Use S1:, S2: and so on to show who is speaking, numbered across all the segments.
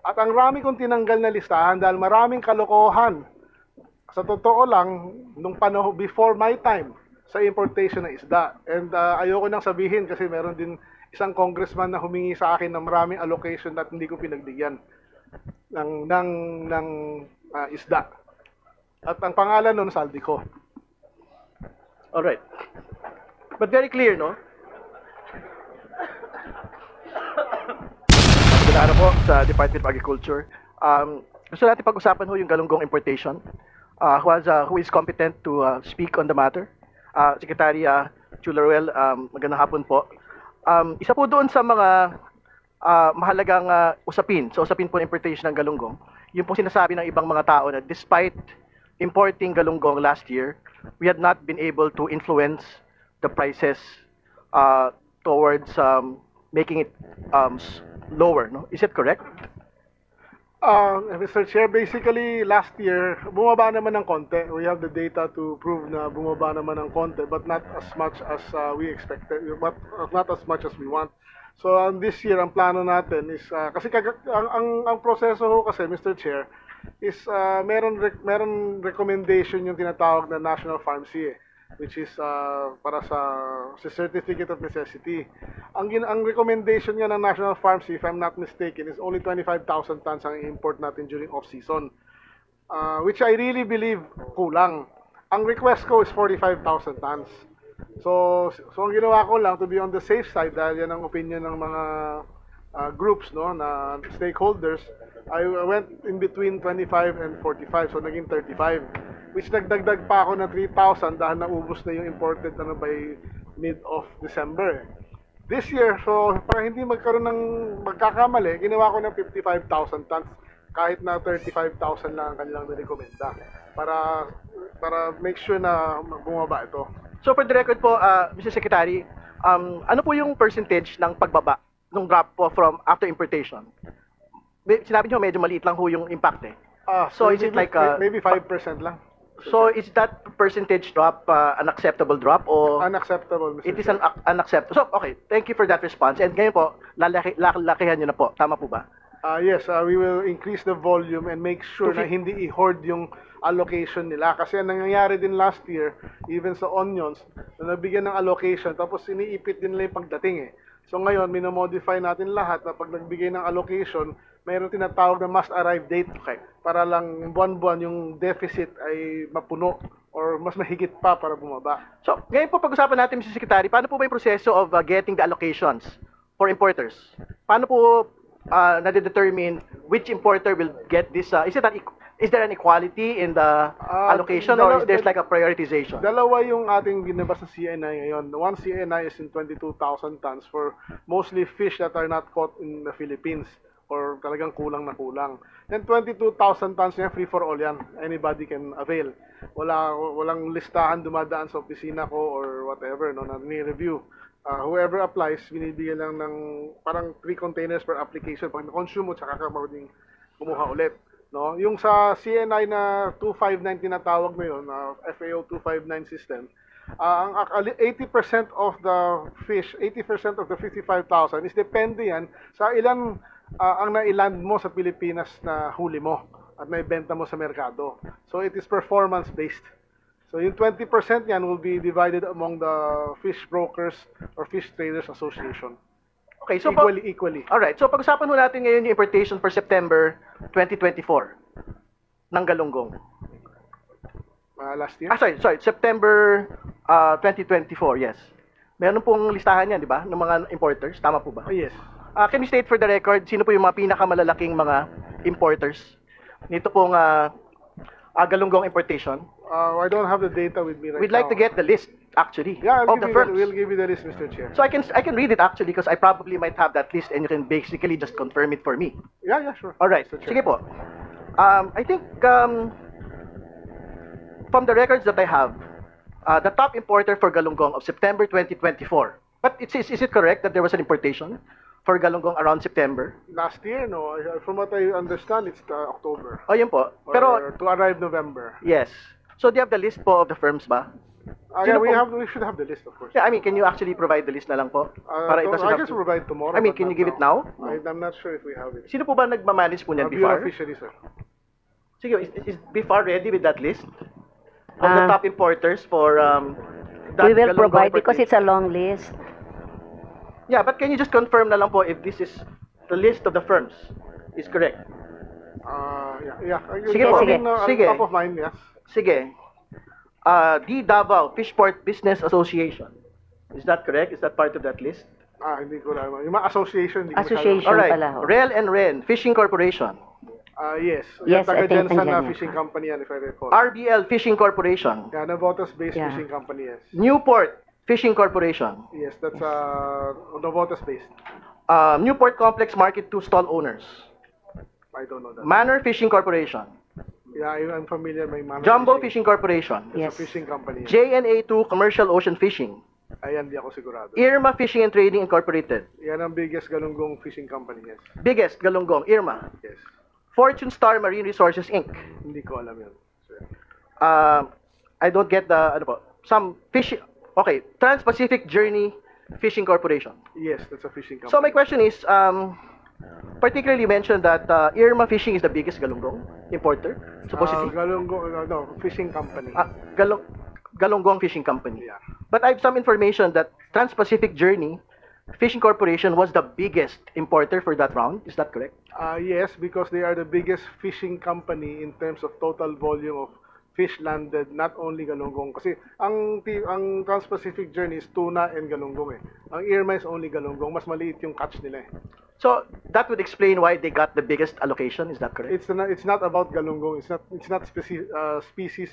S1: At ang rami kong tinanggal na listahan dahil maraming kalokohan. Sa totoo lang, nung panahon before my time sa importation ng isda. And ayoko nang sabihin kasi meron din isang congressman na humingi sa akin ng maraming allocation at hindi ko pinagbigyan ng isda. At ang pangalan nun, Saldico.
S2: Alright. But very clear, no? Ano po sa Department of Agriculture. Gusto natin pag-usapan ho yung galunggong importation. Who is competent to speak on the matter? Secretary Chula Ruel, magandang hapon po. Isa po doon sa mga mahalagang usapin, sa usapin po ng importation ng galunggong, yung po sinasabi ng ibang mga tao na despite importing galunggong last year, we had not been able to influence the prices towards making it lower, no? Is it correct?
S1: Mr. Chair, basically last year, bumaba naman ng konti. We have the data to prove na bumaba naman ng konti, but not as much as we expected, but not as much as we want. So this year, ang plano natin is, kasi ang proseso ho kasi, Mr. Chair, is meron recommendation yung tinatawag na National Farm Sea, which is para sa Certificate of Necessity. Ang recommendation niya ng National Farm Sea, if I'm not mistaken, is only 25,000 tons ang import natin during off-season, which I really believe kulang. Ang request ko is 45,000 tons. So ang ginawa ko lang to be on the safe side, dahil yan ang opinion ng mga groups, no, na stakeholders, I went in between 25 and 45, so naging 35. Which nagdagdag pa ako ng 3,000 dahil naubos na yung imported by mid of December. This year, so para hindi magkaroon ng magkakamali, ginawa ko ng 55,000 tons kahit na 35,000 lang ang kanilang nirekomenda para make sure na bumaba ito.
S2: So for the record po, Mr. Secretary, ano po yung percentage ng pagbaba, ng drop po from after importation? Sinabi niyo medyo maliit lang ho yung impact eh. So is it like
S1: maybe 5% lang?
S2: So is that percentage drop an acceptable drop or
S1: Unacceptable, Mr.
S2: it is an unacceptable? So okay, thank you for that response. And ngayon po, lalakihan niyo na po. Tama po ba?
S1: Yes, we will increase the volume and make sure na hindi i-hoard yung allocation nila. Kasi ang nangyayari din last year, even sa onions, na nabigyan ng allocation, tapos iniipit din nila yung pagdating eh. So ngayon, minomodify natin lahat na pag nagbigay ng allocation, mayroon tinatawag na must arrive date. Okay. Para lang buwan-buwan yung deficit ay mapuno or mas mahigit pa para bumaba.
S2: So ngayon po pag-usapan natin, Mr. Secretary, paano po ba yung proseso of getting the allocations for importers? Paano po nade-determine which importer will get this? Is there an equality in the allocation or is there like a prioritization?
S1: Dalawa yung ating ginabas sa CNI ngayon. One CNI is in 22,000 tons for mostly fish that are not caught in the Philippines or talagang kulang na kulang. Then 22,000 tons niya, free for all yan. Anybody can avail. Walang listahan dumadaan sa opisina ko or whatever, no, na ni-review. Whoever applies, binibigyan lang ng parang 3 containers per application. Pag na-consume mo, tsaka ka pwedeng kumuha ulit. No? Yung sa CNI na 259 tinatawag na yun, FAO 259 system, ang 80% of the fish, 80% of the 55,000 is depende yan sa ilan ang nailand mo sa Pilipinas na huli mo at naibenta mo sa merkado. So it is performance based. So yung 20% yan will be divided among the fish brokers or fish traders association.
S2: Okay, so
S1: equally.
S2: All right. So pag-usapan mo natin ngayon yung importation for September 2024 ng galunggong.
S1: Last year?
S2: Sorry, September 2024, yes. Meron pong listahan yan, di ba, ng mga importers, tama po ba?
S1: Yes.
S2: Can you state for the record, sino po yung mga pinakamalalaking mga importers nito pong galunggong importation?
S1: I don't have the data with me right now.
S2: We'd like to get the list, actually,
S1: Yeah,
S2: of the firms.
S1: we'll give you the list, Mr. Chair.
S2: So I can read it actually because I probably might have that list and you can basically just confirm it for me.
S1: Yeah, sure.
S2: All right.
S1: Mr. Chair.
S2: Sige po. I think from the records that I have, the top importer for galunggong of September 2024. But is it correct that there was an importation for galunggong around September?
S1: Last year, no. From what I understand, it's October.
S2: Oh, yun po.
S1: Or
S2: Pero
S1: to arrive November.
S2: yes. So do you have the list po of the firms ba? Sino po?
S1: We should have the list, of course.
S2: Yeah, I mean, can you actually provide the list na lang po? Para it doesn't
S1: I
S2: have
S1: guess
S2: to...
S1: provide tomorrow.
S2: I mean,
S1: but
S2: can you
S1: not
S2: give it now?
S1: I'm not sure if we have it.
S2: Sino po ba nagmamanage po niyan,
S1: Bureau
S2: BIFAR?
S1: of Fisheries, sir.
S2: Sige, is BIFAR ready with that list? Of the top importers for that
S3: We will
S2: galunggong
S3: provide because
S2: importation?
S3: it's a long list.
S2: Yeah, but can you just confirm na lang po if this is the list of the firms is correct?
S1: Yeah.
S2: Sige po. Sige.
S1: Top of mind, yes.
S2: Sige. The Davao Fishport Business Association. Is that correct? Is that part of that list?
S1: Hindi ko alam. Yung mga association, hindi ko
S3: Association.
S2: All right.
S3: pala, ho.
S2: Rel and Ren Fishing Corporation.
S1: Yes.
S3: Yes,
S1: Taga
S3: I think
S1: Jensen na
S3: andyan yan.
S1: fishing company yan, if I recall.
S2: RBL Fishing Corporation.
S1: Yeah, Navotas-based
S3: Yeah.
S1: fishing company, yes.
S2: Newport Fishing Corporation.
S1: Yes, that's Navotas-based.
S2: Newport Complex Market 2 stall owners.
S1: I don't know that.
S2: Manor Fishing Corporation.
S1: Yeah, I'm familiar. May Manor
S2: Jumbo Fishing Corporation.
S1: It's
S3: Yes.
S1: a fishing company.
S2: JNA2 Commercial Ocean Fishing.
S1: Ayan, di ako sigurado.
S2: Irma Fishing and Trading Incorporated.
S1: Yan ang biggest galunggong fishing company, yes.
S2: Biggest Galunggong, Irma.
S1: Yes.
S2: Fortune Star Marine Resources Inc.
S1: Hindi ko alam yun. So,
S2: I don't get the, ano po, some fishing, okay, Trans-Pacific Journey Fishing Corporation.
S1: yes, that's a fishing company.
S2: So my question is, particularly you mentioned that Irma Fishing is the biggest galunggong importer, supposedly.
S1: Fishing company.
S2: Galunggong Fishing Company.
S1: Yeah.
S2: But I have some information that Trans-Pacific Journey Fishing Corporation was the biggest importer for that round. Is that correct?
S1: Yes, because they are the biggest fishing company in terms of total volume of fish landed, not only galunggong. Kasi ang Trans-Pacific Journey is tuna and galunggong eh. Ang Irma is only galunggong. Mas maliit yung catch nila eh.
S2: So that would explain why they got the biggest allocation. Is that correct?
S1: It's not about galunggong. It's not species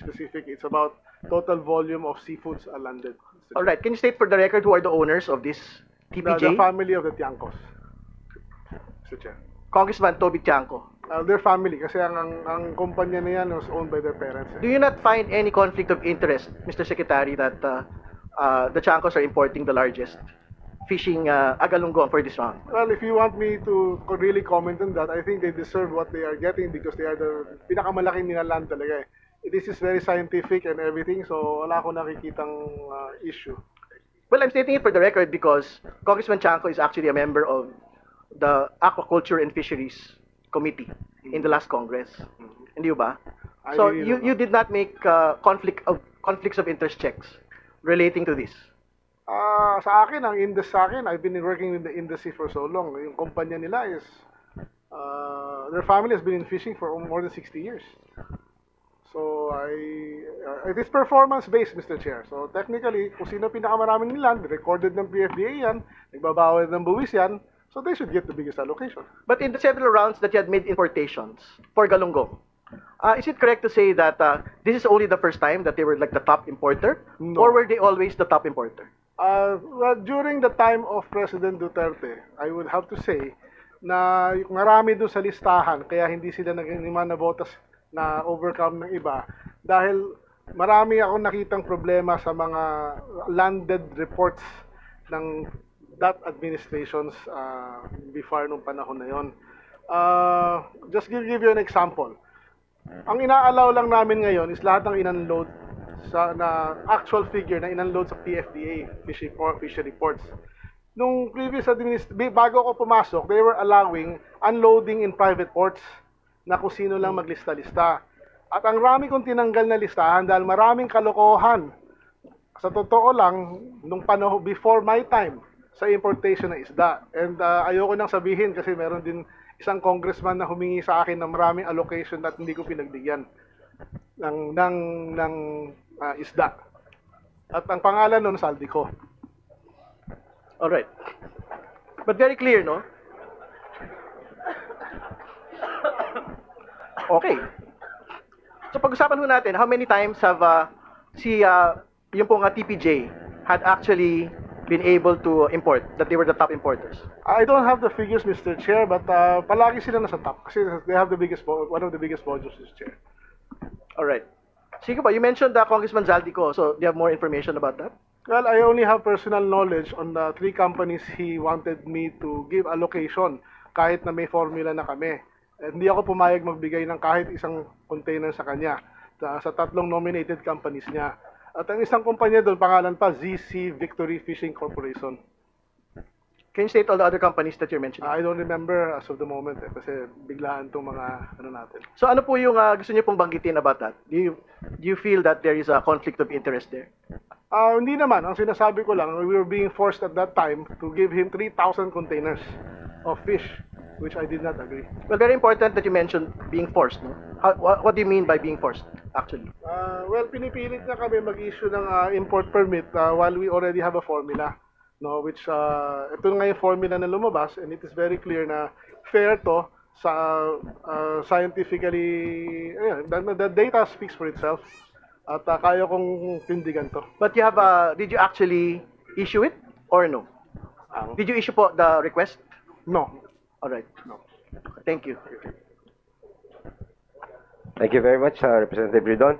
S1: specific. It's about total volume of seafoods landed.
S2: All right. Can you state for the record who are the owners of this TPJ?
S1: The family of the Tiangcos, Mr. Chair.
S2: Congressman Toby Tiangco.
S1: Their family, kasi ang kumpanya na yan was owned by their parents.
S2: Do you not find any conflict of interest, Mr. Secretary, that the Tiangcos are importing the largest fishing agalunggong for this round?
S1: Well, if you want me to really comment on that, I think they deserve what they are getting because they are the pinakamalaking nilaland talaga eh. This is very scientific and everything, so wala akong nakikitang issue.
S2: Well, I'm stating it for the record because Congressman Tiangco is actually a member of the Aquaculture and Fisheries Committee in the last Congress. Hindi ba?
S1: I
S2: So
S1: really don't know.
S2: you did not make conflicts of interest checks relating to this.
S1: Sa akin, sa akin, I've been working in the industry for so long. Yung kumpanya nila is, their family has been in fishing for more than 60 years. So, it is performance-based, Mr. Chair. So, technically, kung sino pinakamaraming nilan, recorded ng PFDA yan, nagbabawal ng buwis yan, so they should get the biggest allocation.
S2: But in the several rounds that you had made importations for galunggong, is it correct to say that this is only the first time that they were like the top importer?
S1: No.
S2: Or were they always the top importer?
S1: Well, during the time of President Duterte, I would have to say na marami doon sa listahan, kaya hindi sila naging na botas na overcome ng iba dahil marami akong nakitang problema sa mga landed reports ng that administration's before nung panahon na yon. Just give you an example. Ang ina-allow lang namin ngayon is lahat ng in-unload na actual figure na in-unload sa PFDA, fishery ports. Nung previous bago ako pumasok, they were allowing unloading in private ports na kung sino lang maglista-lista. At ang rami kong tinanggal na listahan dahil maraming kalokohan. Sa totoo lang, nung panahon before my time, sa importation ng isda. And ayoko nang sabihin kasi meron din isang congressman na humingi sa akin ng maraming allocation at hindi ko pinagbigyan ng isda. At ang pangalan nun, Saldico.
S2: All right. But very clear, no? Okay. So pag-usapan ho natin, how many times have yung pong TPJ had actually been able to import, that they were the top importers?
S1: I don't have the figures, Mr. Chair, but palagi sila nasa top kasi they have one of the biggest volumes, Mr. Chair.
S2: All right. Sige ba, you mentioned Congressman Zaldico, so do you have more information about that?
S1: Well, I only have personal knowledge on the 3 companies he wanted me to give allocation kahit na may formula na kami. Hindi ako pumayag magbigay ng kahit isang container sa kanya sa 3 nominated companies niya. At ang isang kumpanya doon, pangalan pa, ZC Victory Fishing Corporation.
S2: Can you state all the other companies that you're mentioning?
S1: I don't remember as of the moment kasi biglaan itong mga ano natin.
S2: So ano po yung gusto niyo pong banggitin about that? Do you feel that there is a conflict of interest there?
S1: Hindi naman. Ang sinasabi ko lang, we were being forced at that time to give him 3,000 containers of fish, which I did not agree.
S2: Well, very important that you mentioned being forced. No? What do you mean by being forced, actually?
S1: Well, pinipilit na kami mag-issue ng import permit while we already have a formula. No, which ito nga yung formula na lumabas, and it is very clear na fair to sa scientifically, the data speaks for itself. At kaya kong tindigan to.
S2: But you have, did you actually issue it or no? Did you issue po the request?
S1: No.
S2: All right.
S1: No.
S2: Thank you.
S3: Thank you very much, Representative Ridon.